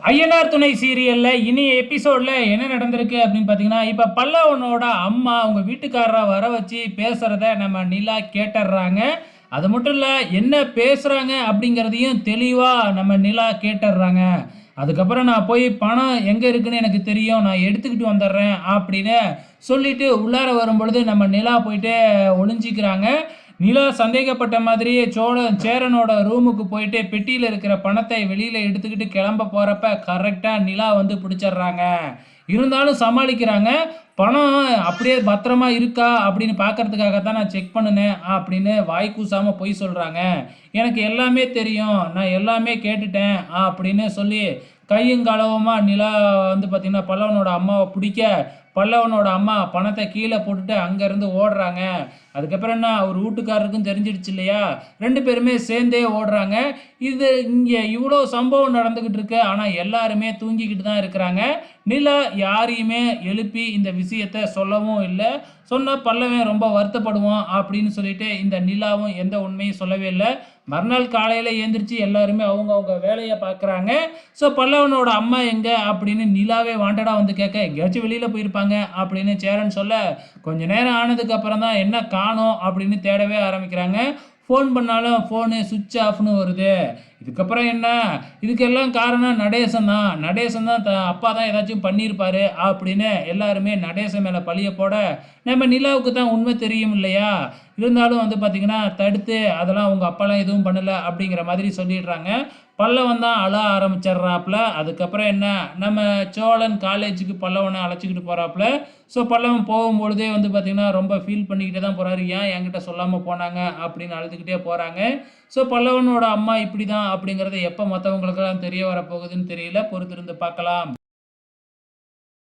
ஐயனார் துணை சீரியல்ல இனி எபிசோட்ல என்ன நடந்திருக்கு அப்படின்னு பார்த்தீங்கன்னா, இப்ப பல்லவனோட அம்மா அவங்க வீட்டுக்காரர வர வச்சு பேசுறத நம்ம நிலா கேட்டர்றாங்க. அது மட்டும் இல்ல, என்ன பேசுறாங்க அப்படிங்கிறதையும் தெளிவா நம்ம நிலா கேட்டர்றாங்க. அதுக்கப்புறம் நான் போய் பணம் எங்க இருக்குன்னு எனக்கு தெரியும். நான் எடுத்துக்கிட்டு வந்துடுறேன் அப்படின்னு சொல்லிட்டு உள்ளார வரும்பொழுது நம்ம நிலா போயிட்டு ஒளிஞ்சிக்கிறாங்க. நிலா சந்தேகப்பட்ட மாதிரியே சேரனோட ரூமுக்கு போயிட்டு பெட்டியில இருக்கிற பணத்தை வெளியில எடுத்துக்கிட்டு கிளம்ப போறப்ப கரெக்டா நிலா வந்து பிடிச்சிடுறாங்க. இருந்தாலும் சமாளிக்கிறாங்க. பணம் அப்படியே பத்திரமா இருக்கா அப்படின்னு பார்க்கறதுக்காக தான் நான் செக் பண்ணுனேன் அப்படின்னு வாய் கூசாம பொய் சொல்றாங்க. எனக்கு எல்லாமே தெரியும். நான் எல்லாமே கேட்டுட்டேன் அப்படின்னு சொல்லி கையும் களவுமா நிலா வந்து பார்த்தீங்கன்னா, பல்லவனோட அம்மாவ பிடிக்க, பல்லவனோட அம்மா பணத்த கீழ போட்டுட்டு அங்கருந்து ஓடுறாங்க. அதுக்கப்புறம் என்ன, அவர் வூட்டுக்காரருக்கும் தெரிஞ்சிடுச்சு இல்லையா? 2 பேருமே சேர்ந்தே ஓடுறாங்க. இது இங்க இவ்ளோ சம்பவம் நடந்துகிட்டு இருக்கு. ஆனா எல்லாருமே தூங்கிக்கிட்டு தான் இருக்கிறாங்க. நிலா யாரையுமே எழுப்பி இந்த விஷயத்த சொல்லவும் இல்ல. சொன்னா பல்லவன் ரொம்ப வருத்தப்படுவான் அப்படின்னு சொல்லிட்டு இந்த நிலாவும் எந்த உண்மையும் சொல்லவே இல்ல. மறுநாள் காலையில எந்திரிச்சு எல்லாருமே அவங்கவங்க வேலைய பார்க்குறாங்க. ஸோ பல்லவனோட அம்மா எங்க அப்படின்னு நிலாவே வாண்டடா வந்து கேட்க, எங்கேயாச்சும் வெளியில போயிருப்பாங்க அப்படின்னு சேரன் சொல்ல, கொஞ்ச நேரம் ஆனதுக்கு அப்புறம் தான் என்ன காணோம் அப்படின்னு தேடவே ஆரம்பிக்கிறாங்க. ஃபோன் பண்ணாலும் ஃபோனு சுவிட்ச் ஆஃப்னு வருது. இதுக்கப்புறம் என்ன? இதுக்கெல்லாம் காரணம் நடேசன் தான். நடேசன் தான் அப்பா தான் ஏதாச்சும் பண்ணியிருப்பாரு அப்படின்னு எல்லாருமே நடேசன் மேல பழிய போட, நம்ம நிலாவுக்கு தான் உண்மை தெரியும் இல்லையா? இருந்தாலும் வந்து பார்த்தீங்கன்னா, தடுத்து அதெல்லாம் உங்க அப்பாலாம் எதுவும் பண்ணல அப்படிங்கிற மாதிரி சொல்லிடுறாங்க. பல்லவன் தான் அழ ஆரம்பிச்சிடுறாப்புல. அதுக்கப்புறம் என்ன, நம்ம சோழன் காலேஜுக்கு பல்லவன அழைச்சுக்கிட்டு போறாப்புல. ஸோ பல்லவன் போகும்பொழுதே வந்து பார்த்தீங்கன்னா, ரொம்ப ஃபீல் பண்ணிக்கிட்டே தான் போறாரு. ஏன் என்கிட்ட சொல்லாம போனாங்க அப்படின்னு அழுதுகிட்டே போறாங்க. ஸோ பல்லவனோட அம்மா இப்படி தான் அப்படிங்கிறது எப்போ மற்றவங்களுக்கெல்லாம் தெரிய வரப்போகுதுன்னு தெரியல. பொறுத்திருந்து பார்க்கலாம்.